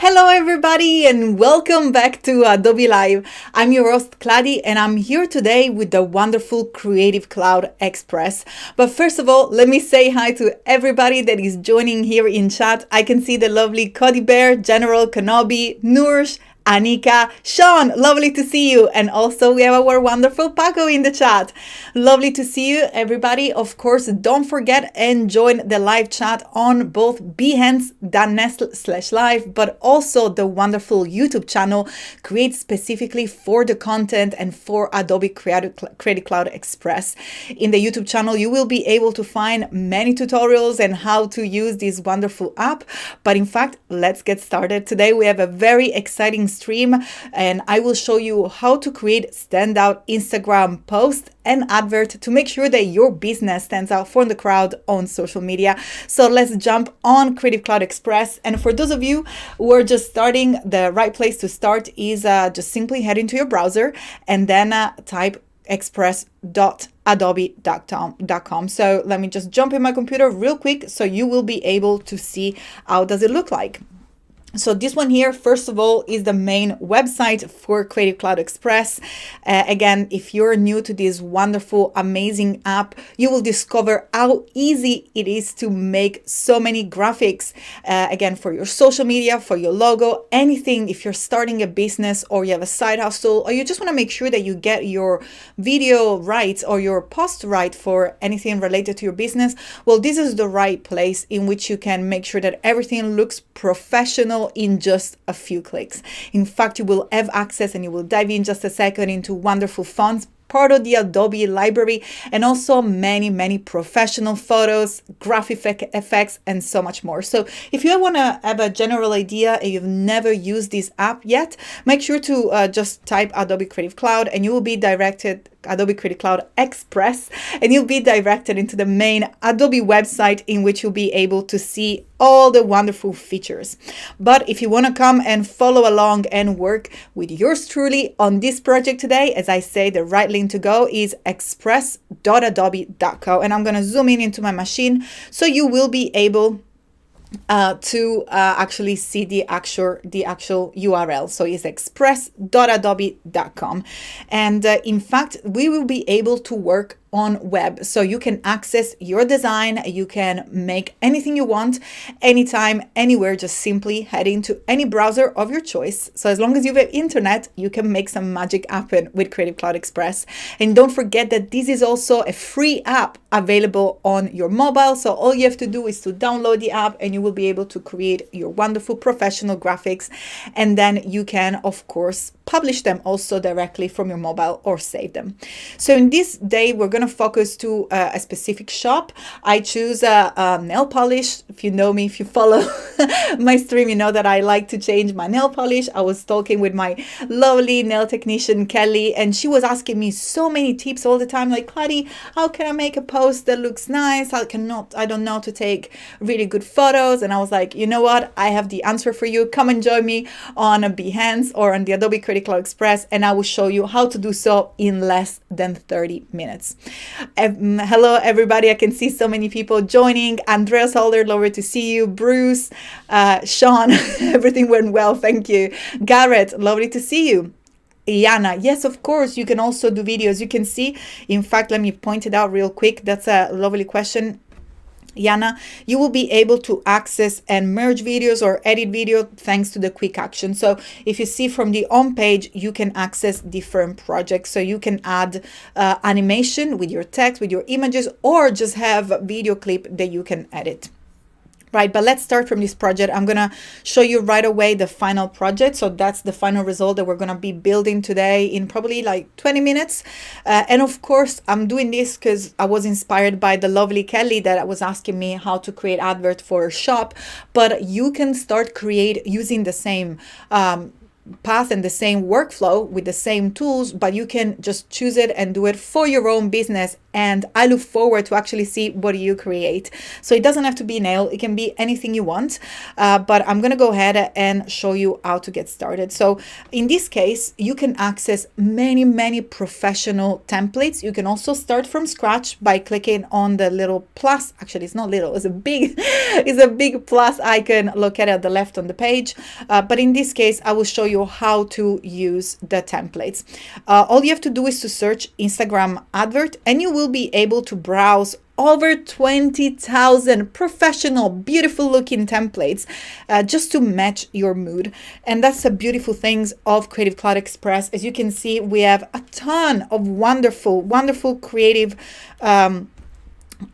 Hello, everybody, and welcome back to Adobe Live. I'm your host, Clady, and I'm here today with the wonderful Creative Cloud Express. But first of all, let me say hi to everybody that is joining here in chat. I can see the lovely Cody Bear, General Kenobi, Noorsh, Anika, Sean, lovely to see you. And also we have our wonderful Paco in the chat. Lovely to see you, everybody. Of course, don't forget and join the live chat on both behance.net/live, but also the wonderful YouTube channel created specifically for the content and for Adobe Creative Cloud Express. In the YouTube channel, you will be able to find many tutorials and how to use this wonderful app. But in fact, let's get started. Today, we have a very exciting stream and I will show you how to create standout Instagram post and advert to make sure that your business stands out from the crowd on social media. So let's jump on Creative Cloud Express. And for those of you who are just starting, the right place to start is just simply head into your browser and then type express.adobe.com. So let me just jump in my computer real quick so you will be able to see how does it look like. So this one here, first of all, is the main website for Creative Cloud Express. Again, if you're new to this wonderful, amazing app, you will discover how easy it is to make so many graphics. Again, for your social media, for your logo, anything. If you're starting a business or you have a side hustle, or you just want to make sure that you get your video right or your post right for anything related to your business, well, this is the right place in which you can make sure that everything looks professional in just a few clicks. In fact, you will have access, and you will dive in just a second, into wonderful fonts, part of the Adobe library, and also many professional photos, graphic effects, and so much more. So if you want to have a general idea and you've never used this app yet, make sure to just type Adobe Creative Cloud and you will be directed, Adobe Creative Cloud Express, and you'll be directed into the main Adobe website in which you'll be able to see all the wonderful features. But if you want to come and follow along and work with yours truly on this project today, as I say, the right link to go is express.adobe.co. And I'm going to zoom in into my machine so you will be able to actually see the actual URL. So it's express.adobe.com. And in fact, we will be able to work on web. So you can access your design, you can make anything you want, anytime, anywhere, just simply head into any browser of your choice. So as long as you have internet, you can make some magic happen with Creative Cloud Express. And don't forget that this is also a free app available on your mobile. So all you have to do is to download the app and you will be able to create your wonderful professional graphics. And then you can, of course, publish them also directly from your mobile or save them. So in this day, we're going to focus to a specific shop. I choose a nail polish. If you know me, if you follow my stream, you know that I like to change my nail polish. I was talking with my lovely nail technician, Kelly, and she was asking me so many tips all the time, like, Clady, how can I make a post that looks nice? I don't know how to take really good photos. And I was like, you know what? I have the answer for you. Come and join me on Behance or on the Adobe Creative Cloud Express, and I will show you how to do so in less than 30 minutes. Hello, everybody. I can see so many people joining. Andreas Holder, lovely to see you. Bruce, Sean, everything went well. Thank you. Garrett, lovely to see you. Iana, yes, of course, you can also do videos. You can see, in fact, let me point it out real quick. That's a lovely question. Yana, you will be able to access and merge videos or edit video thanks to the quick action. So if you see from the home page, you can access different projects. So you can add animation with your text, with your images, or just have a video clip that you can edit. Right, but let's start from this project. I'm gonna show you right away the final project. So that's the final result that we're gonna be building today in probably like 20 minutes. And of course, I'm doing this because I was inspired by the lovely Kelly that was asking me how to create advert for a shop. But you can start using the same path and the same workflow with the same tools, but you can just choose it and do it for your own business. And I look forward to actually see what you create. So it doesn't have to be nail, it can be anything you want, but I'm gonna go ahead and show you how to get started. So in this case, you can access many professional templates. You can also start from scratch by clicking on the little plus. Actually, it's not little, it's a big it's a big plus icon located at the left on the page. But in this case, I will show you how to use the templates. All you have to do is to search Instagram advert, and you will be able to browse over 20,000 professional, beautiful looking templates just to match your mood. And that's the beautiful things of Creative Cloud Express. As you can see, we have a ton of wonderful creative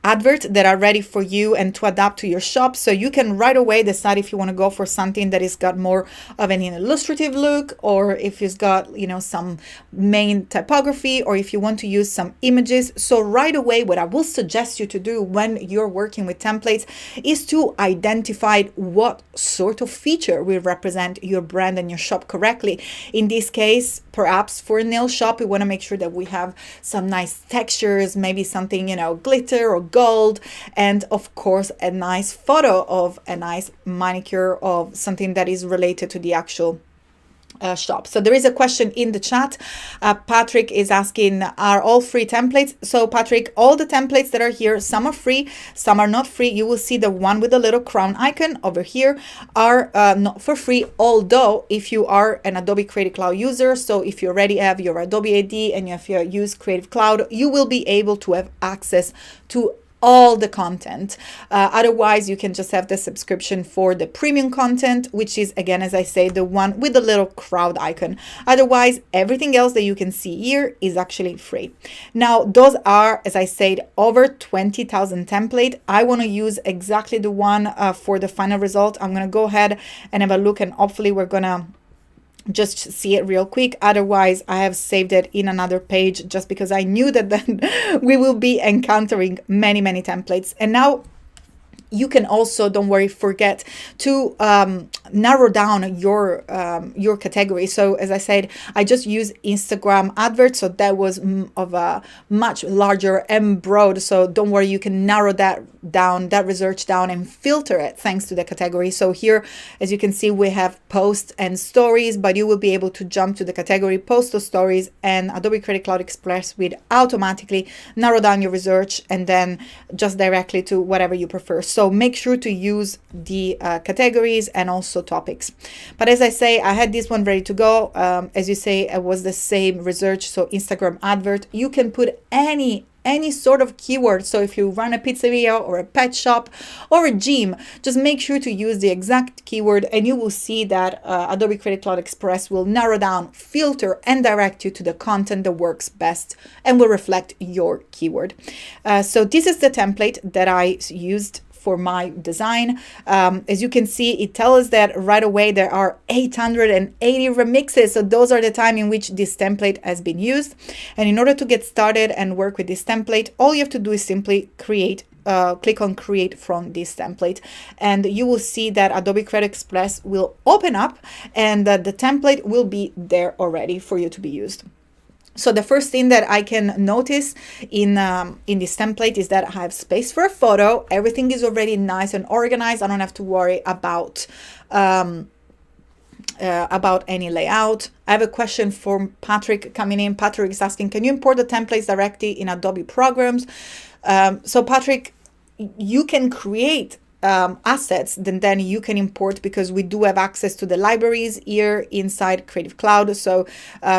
adverts that are ready for you and to adapt to your shop. So you can right away decide if you want to go for something that has got more of an illustrative look, or if it's got, you know, some main typography, or if you want to use some images. So right away, what I will suggest you to do when you're working with templates is to identify what sort of feature will represent your brand and your shop correctly. In this case, perhaps for a nail shop, we want to make sure that we have some nice textures, maybe something, you know, glitter or gold, and of course a nice photo of a nice manicure of something that is related to the actual shop. So there is a question in the chat. Patrick is asking, are all free templates? So Patrick, all the templates that are here, some are free, some are not free. You will see the one with the little crown icon over here are not for free, although if you are an Adobe Creative Cloud user, so if you already have your Adobe AD and if you use Creative Cloud, you will be able to have access to all the content. Otherwise, you can just have the subscription for the premium content, which is, again, as I say, the one with the little crowd icon. Otherwise, everything else that you can see here is actually free. Now, those are, as I said, over 20,000 template. I want to use exactly the one for the final result. I'm going to go ahead and have a look, and hopefully we're going to just see it real quick. Otherwise, I have saved it in another page just because I knew that then we will be encountering many templates. And now you can also, don't worry, forget to narrow down your category. So as I said, I just use Instagram adverts, so that was of a much larger and broad. So don't worry, you can narrow that down, that research down, and filter it thanks to the category. So here, as you can see, we have posts and stories, but you will be able to jump to the category post or stories, and Adobe Creative Cloud Express will automatically narrow down your research and then just directly to whatever you prefer. So make sure to use the categories and also topics. But as I say, I had this one ready to go. As you say, it was the same research. So Instagram advert, you can put any sort of keyword. So if you run a pizzeria or a pet shop or a gym, just make sure to use the exact keyword, and you will see that Adobe Creative Cloud Express will narrow down, filter, and direct you to the content that works best and will reflect your keyword. So this is the template that I used for my design. As you can see, it tells us that right away there are 880 remixes. So those are the time in which this template has been used. And in order to get started and work with this template, all you have to do is simply create click on create from this template, and you will see that Adobe Creative Express will open up, and the template will be there already for you to be used. So the first thing that I can notice in this template is that I have space for a photo. Everything is already nice and organized. I don't have to worry about any layout. I have a question from Patrick coming in. Patrick is asking, can you import the templates directly in Adobe programs? So Patrick, you can create assets, then you can import, because we do have access to the libraries here inside Creative Cloud. So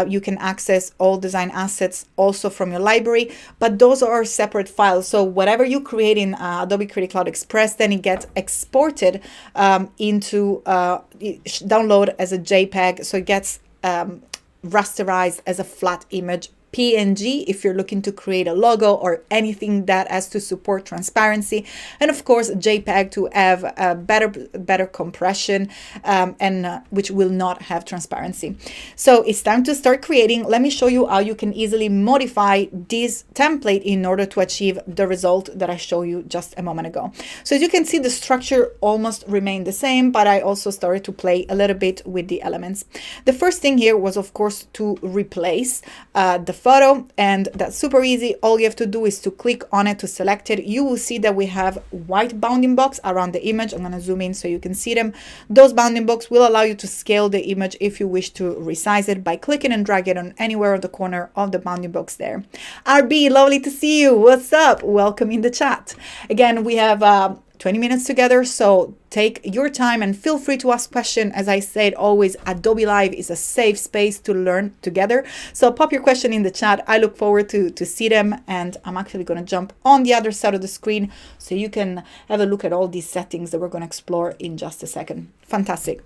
you can access all design assets also from your library, but those are separate files. So whatever you create in Adobe Creative Cloud Express, then it gets exported into download as a JPEG. So it gets rasterized as a flat image PNG if you're looking to create a logo or anything that has to support transparency, and of course JPEG to have a better compression and which will not have transparency. So it's time to start creating. Let me show you how you can easily modify this template in order to achieve the result that I showed you just a moment ago. So as you can see, the structure almost remained the same, but I also started to play a little bit with the elements. The first thing here was, of course, to replace the photo, and that's super easy. All you have to do is to click on it, to select it. You will see that we have white bounding box around the image. I'm going to zoom in so you can see them. Those bounding box will allow you to scale the image if you wish to resize it by clicking and drag it on anywhere on the corner of the bounding box there. RB, lovely to see you. What's up? Welcome in the chat. Again, we have 20 minutes together, so take your time and feel free to ask questions. As I said, always, Adobe Live is a safe space to learn together. So pop your question in the chat. I look forward to see them, and I'm actually going to jump on the other side of the screen so you can have a look at all these settings that we're going to explore in just a second. Fantastic.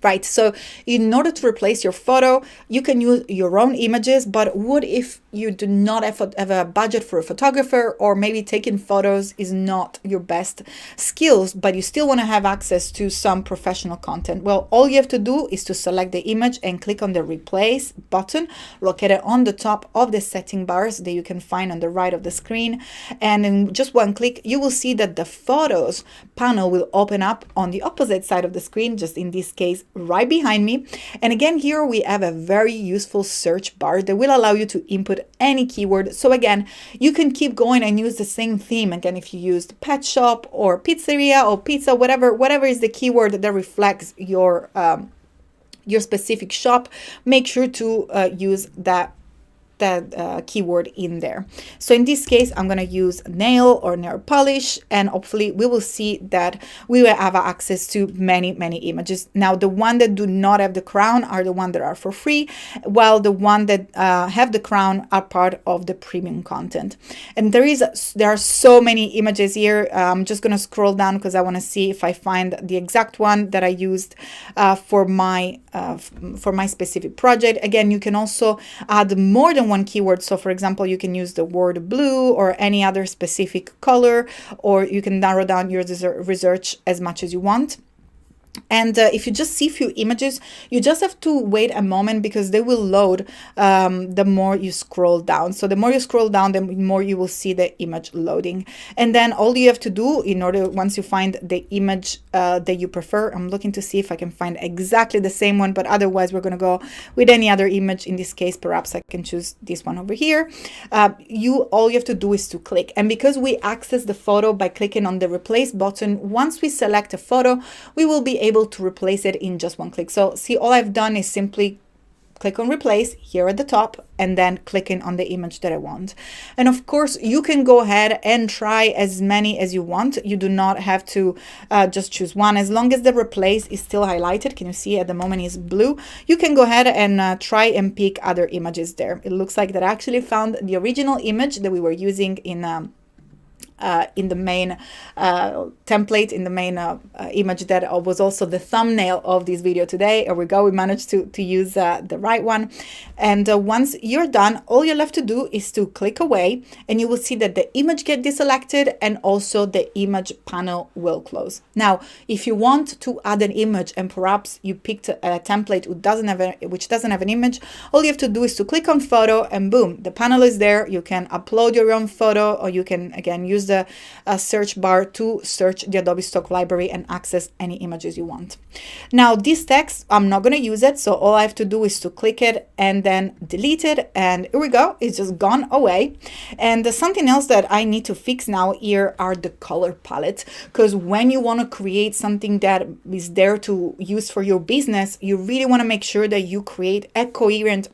Right, so in order to replace your photo, you can use your own images, but what if you do not have a budget for a photographer, or maybe taking photos is not your best skills, but you still want to have access to some professional content? Well, all you have to do is to select the image and click on the replace button located on the top of the setting bars that you can find on the right of the screen. And in just one click, you will see that the photos panel will open up on the opposite side of the screen, just in this case, right behind me. And again, here we have a very useful search bar that will allow you to input any keyword. So again, you can keep going and use the same theme. Again, if you used pet shop or pizzeria or pizza, whatever is the keyword that reflects your specific shop, make sure to use that keyword in there. So in this case, I'm going to use nail or nail polish, and hopefully we will see that we will have access to many images. Now, the one that do not have the crown are the one that are for free, while the one that have the crown are part of the premium content. And there are so many images here. I'm just going to scroll down because I want to see if I find the exact one that I used for my specific project. Again, you can also add more than one keyword. So for example, you can use the word blue or any other specific color, or you can narrow down your research as much as you want. And if you just see a few images, you just have to wait a moment because they will load the more you scroll down. So the more you scroll down, the more you will see the image loading. And then all you have to do in order, once you find the image that you prefer, I'm looking to see if I can find exactly the same one, but otherwise we're going to go with any other image. In this case, perhaps I can choose this one over here. All you have to do is to click. And because we access the photo by clicking on the replace button, once we select a photo, we will be able to replace it in just one click. So see, all I've done is simply click on replace here at the top and then clicking on the image that I want. And of course, you can go ahead and try as many as you want. You do not have to just choose one. As long as the replace is still highlighted, can you see at the moment is blue, you can go ahead and try and pick other images there. It looks like that I actually found the original image that we were using in the main template, in the main image that was also the thumbnail of this video today. Here we go, we managed to use the right one. And once you're done, all you're left to do is to click away, and you will see that the image get deselected and also the image panel will close. Now, if you want to add an image and perhaps you picked a template which doesn't have an image, all you have to do is to click on photo and boom, the panel is there. You can upload your own photo, or you can again use the search bar to search the Adobe stock library and access any images you want. Now, this text, I'm not going to use it, so all I have to do is to click it and then delete it, and here we go, it's just gone away. And something else that I need to fix now here are the color palette, because when you want to create something that is there to use for your business, you really want to make sure that you create a coherent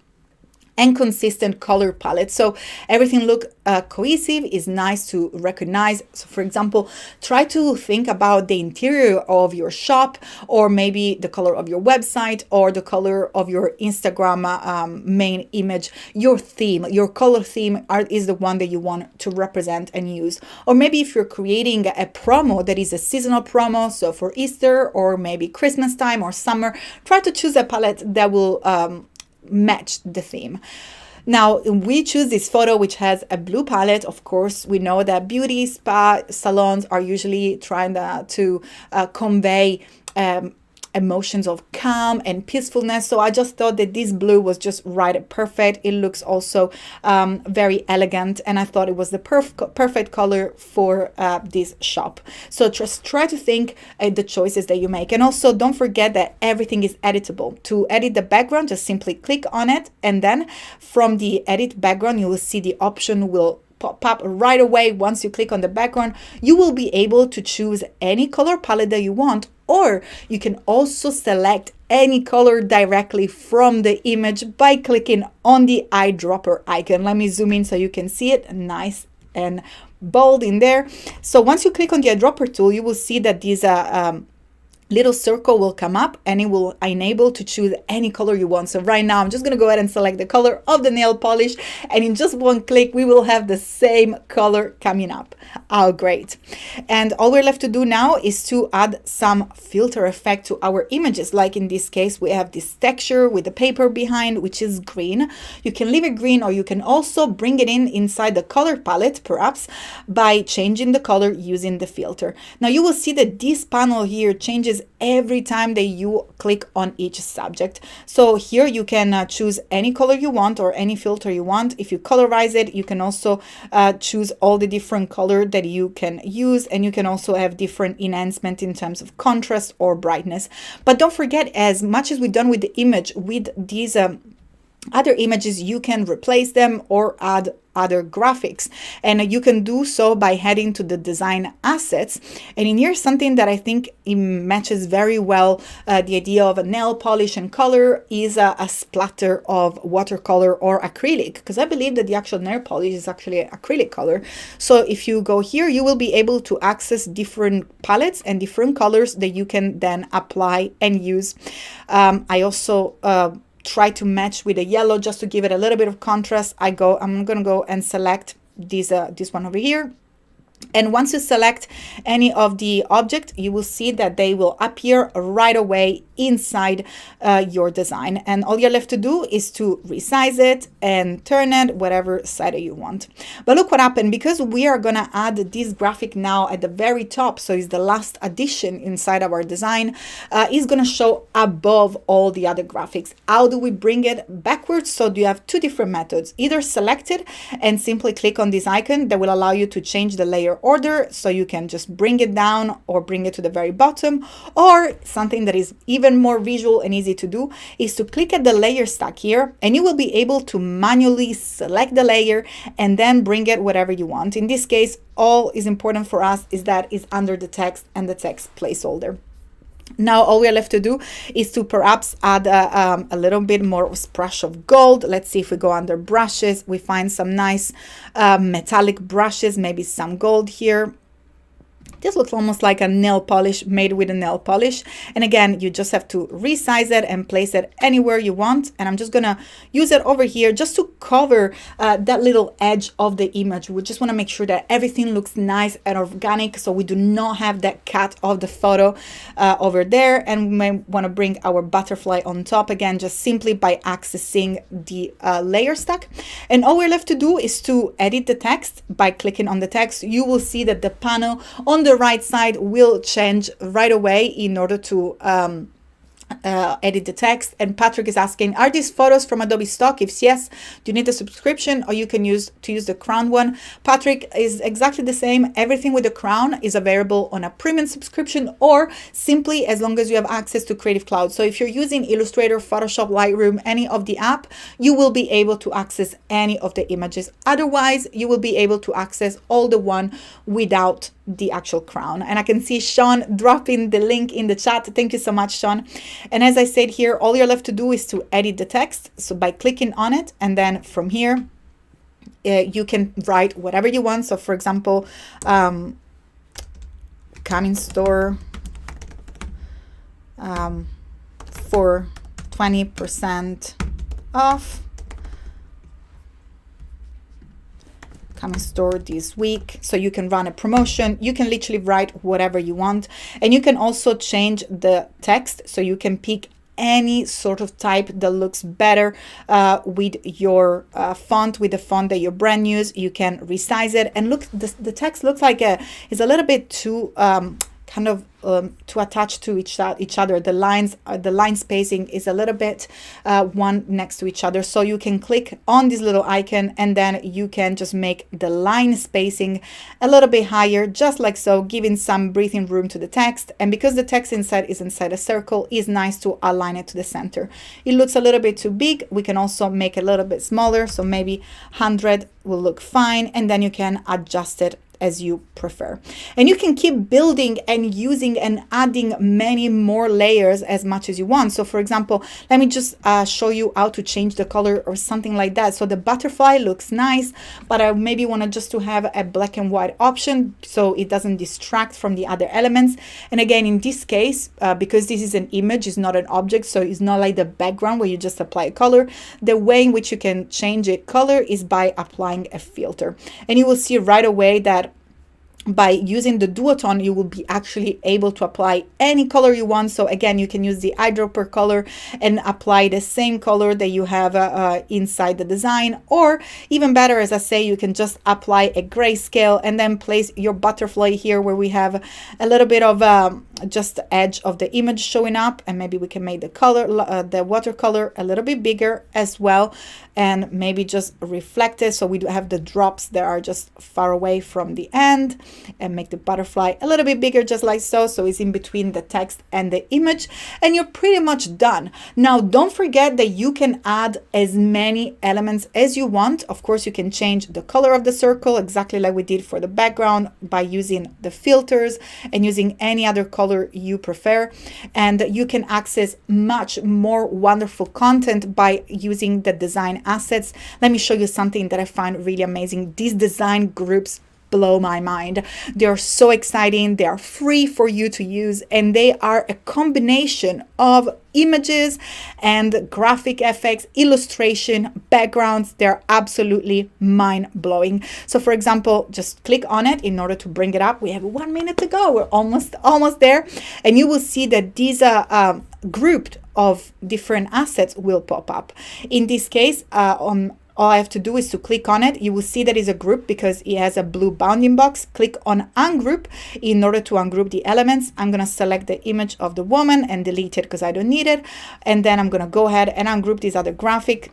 and consistent color palette. So everything look cohesive, is nice to recognize. So for example, try to think about the interior of your shop, or maybe the color of your website, or the color of your Instagram main image. Your theme, your color theme is the one that you want to represent and use. Or maybe if you're creating a promo that is a seasonal promo, so for Easter or maybe Christmas time or summer, try to choose a palette that will match the theme. Now, we choose this photo, which has a blue palette. Of course, we know that beauty spa salons are usually trying to convey emotions of calm and peacefulness. So I just thought that this blue was just right, perfect. It looks also very elegant, and I thought it was the perfect color for this shop. So just try to think the choices that you make. And also don't forget that everything is editable. To edit the background, just simply click on it, and then from the edit background, you will see the option will pop up right away. Once you click on the background, you will be able to choose any color palette that you want, or you can also select any color directly from the image by clicking on the eyedropper icon. Let me zoom in so you can see it nice and bold in there. So once you click on the eyedropper tool, you will see that these little circle will come up and it will enable to choose any color you want. So right now I'm just going to go ahead and select the color of the nail polish, and in just one click we will have the same color coming up. Oh, great. And all we're left to do now is to add some filter effect to our images. Like in this case, we have this texture with the paper behind, which is green. You can leave it green, or you can also bring it inside the color palette, perhaps by changing the color using the filter. Now you will see that this panel here changes every time that you click on each subject. So here you can choose any color you want or any filter you want. If you colorize it, you can also choose all the different color that you can use, and you can also have different enhancement in terms of contrast or brightness. But don't forget, as much as we've done with the image, with these other images, you can replace them or add other graphics, and you can do so by heading to the design assets. And in here, something that I think it matches very well the idea of a nail polish and color is a splatter of watercolor or acrylic, because I believe that the actual nail polish is actually acrylic color. So if you go here, you will be able to access different palettes and different colors that you can then apply and use. I also try to match with a yellow just to give it a little bit of contrast. I'm gonna go and select this one over here. And once you select any of the object, you will see that they will appear right away inside your design. And all you're left to do is to resize it and turn it whatever side you want. But look what happened, because we are going to add this graphic now at the very top. So it's the last addition inside our design. It's going to show above all the other graphics. How do we bring it backwards? So you have two different methods. Either select it and simply click on this icon that will allow you to change the layer order, so you can just bring it down or bring it to the very bottom, or something that is even more visual and easy to do is to click at the layer stack here, and you will be able to manually select the layer and then bring it whatever you want. In this case, all is important for us is that it's under the text and the text placeholder. Now all we are left to do is to perhaps add a little bit more splash of gold. Let's see if we go under brushes, we find some nice metallic brushes, maybe some gold here. This looks almost like a nail polish made with a nail polish. And again, you just have to resize it and place it anywhere you want. And I'm just gonna use it over here just to cover that little edge of the image. We just wanna make sure that everything looks nice and organic, so we do not have that cut of the photo over there. And we may wanna bring our butterfly on top again, just simply by accessing the layer stack. And all we're left to do is to edit the text. By clicking on the text, you will see that the panel on the right side will change right away in order to edit the text. And Patrick is asking, are these photos from Adobe stock? If yes, do you need a subscription, or you can use the crown one? Patrick, is exactly the same. Everything with the crown is available on a premium subscription, or simply as long as you have access to Creative Cloud. So if you're using Illustrator, Photoshop, Lightroom, any of the app, you will be able to access any of the images. Otherwise, you will be able to access all the one without the actual crown. And I can see Sean dropping the link in the chat. Thank you so much, Sean. And as I said here, all you're left to do is to edit the text. So by clicking on it, and then from here, you can write whatever you want. So for example, come in store for 20% off. Come in store this week. So you can run a promotion. You can literally write whatever you want. And you can also change the text. So you can pick any sort of type that looks better with your font, with the font that your brand use. You can resize it, and look, the text looks like it's a little bit too kind of to attach to each other. The lines, the line spacing is a little bit one next to each other. So you can click on this little icon, and then you can just make the line spacing a little bit higher, just like so, giving some breathing room to the text. And because the text inside is inside a circle, it's nice to align it to the center. It looks a little bit too big. We can also make it a little bit smaller. So maybe 100 will look fine, and then you can adjust it as you prefer. And you can keep building and using and adding many more layers as much as you want. So for example, let me just show you how to change the color or something like that. So the butterfly looks nice, but I maybe want to just to have a black and white option so it doesn't distract from the other elements. And again, in this case, because this is an image, it's not an object, so it's not like the background where you just apply a color. The way in which you can change it color is by applying a filter. And you will see right away that by using the duotone, you will be actually able to apply any color you want. So again, you can use the eyedropper color and apply the same color that you have inside the design. Or even better, as I say, you can just apply a grayscale and then place your butterfly here where we have a little bit of just the edge of the image showing up. And maybe we can make the color, the watercolor a little bit bigger as well, and maybe just reflect it so we do have the drops that are just far away from the end, and make the butterfly a little bit bigger, just like so, so it's in between the text and the image, and you're pretty much done. Now don't forget that you can add as many elements as you want. Of course, you can change the color of the circle exactly like we did for the background by using the filters and using any other color you prefer, and you can access much more wonderful content by using the design assets. Let me show you something that I find really amazing. These design groups blow my mind. They are so exciting. They are free for you to use, and they are a combination of images and graphic effects, illustration, backgrounds. They're absolutely mind-blowing. So for example, just click on it in order to bring it up. We have 1 minute to go. We're almost there, and you will see that these are grouped of different assets will pop up. In this case, all I have to do is to click on it. You will see that it's a group because it has a blue bounding box. Click on ungroup in order to ungroup the elements. I'm going to select the image of the woman and delete it because I don't need it. And then I'm going to go ahead and ungroup this other graphic.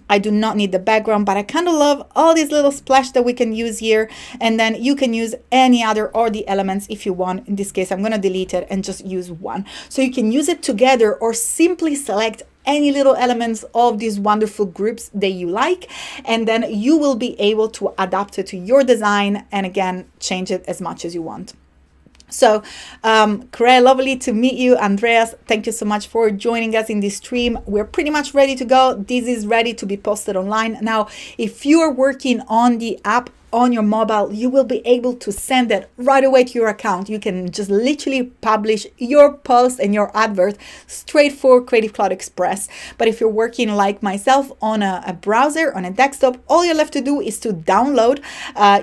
I do not need the background, but I kind of love all these little splash that we can use here. And then you can use any other or the elements if you want. In this case, I'm going to delete it and just use one. So you can use it together or simply select any little elements of these wonderful groups that you like, and then you will be able to adapt it to your design and again, change it as much as you want. So, Correa, lovely to meet you. Andreas, thank you so much for joining us in this stream. We're pretty much ready to go. This is ready to be posted online. Now, if you are working on the app on your mobile, you will be able to send it right away to your account. You can just literally publish your post and your advert straight for Creative Cloud Express. But if you're working like myself on a browser, on a desktop, all you're left to do is to download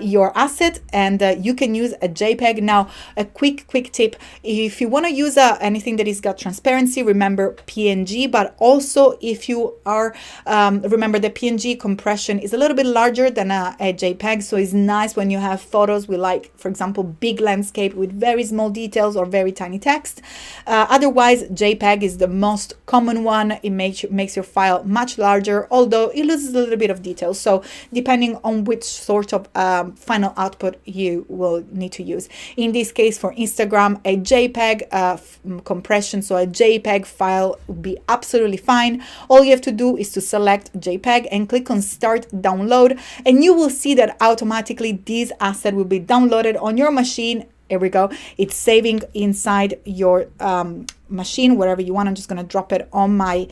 your asset, and you can use a JPEG. Now, a quick tip, if you want to use anything that has got transparency, remember PNG, but also if you are, remember the PNG compression is a little bit larger than a JPEG, so it's nice when you have photos with, like, for example, big landscape with very small details or very tiny text. Otherwise, JPEG is the most common one. It makes your file much larger, although it loses a little bit of detail. So depending on which sort of final output you will need to use. In this case, for Instagram, a JPEG compression, so a JPEG file would be absolutely fine. All you have to do is to select JPEG and click on Start Download, and you will see that automatically this asset will be downloaded on your machine. Here we go. It's saving inside your machine, wherever you want. I'm just going to drop it on my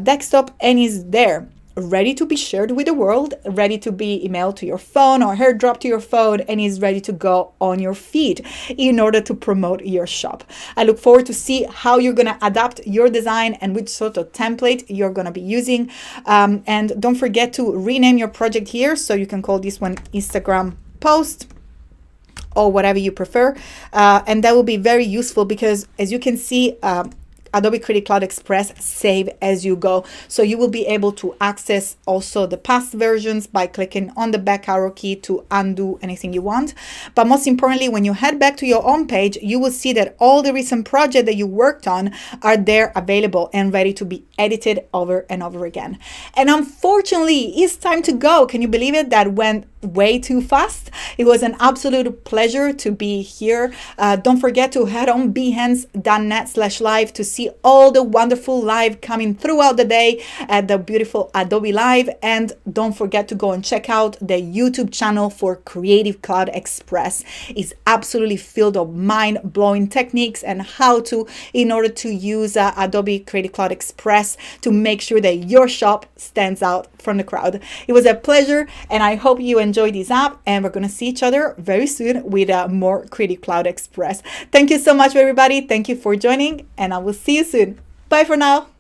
desktop, and is there, ready to be shared with the world, ready to be emailed to your phone or airdropped to your phone, and is ready to go on your feed in order to promote your shop. I look forward to see how you're going to adapt your design and which sort of template you're going to be using. And don't forget to rename your project here. So you can call this one Instagram post or whatever you prefer. And that will be very useful because, as you can see, Adobe Creative Cloud Express save as you go. So you will be able to access also the past versions by clicking on the back arrow key to undo anything you want. But most importantly, when you head back to your home page, you will see that all the recent projects that you worked on are there available and ready to be edited over and over again. And unfortunately, it's time to go. Can you believe it? That went way too fast. It was an absolute pleasure to be here. Don't forget to head on behance.net/live to see all the wonderful live coming throughout the day at the beautiful Adobe Live. And don't forget to go and check out the YouTube channel for Creative Cloud Express. It's absolutely filled of mind-blowing techniques and how to in order to use Adobe Creative Cloud Express to make sure that your shop stands out from the crowd. It was a pleasure, and I hope you enjoyed this app, and we're going to see each other very soon with more Creative Cloud Express. Thank you so much, everybody. Thank you for joining, and I will see you soon. Bye for now.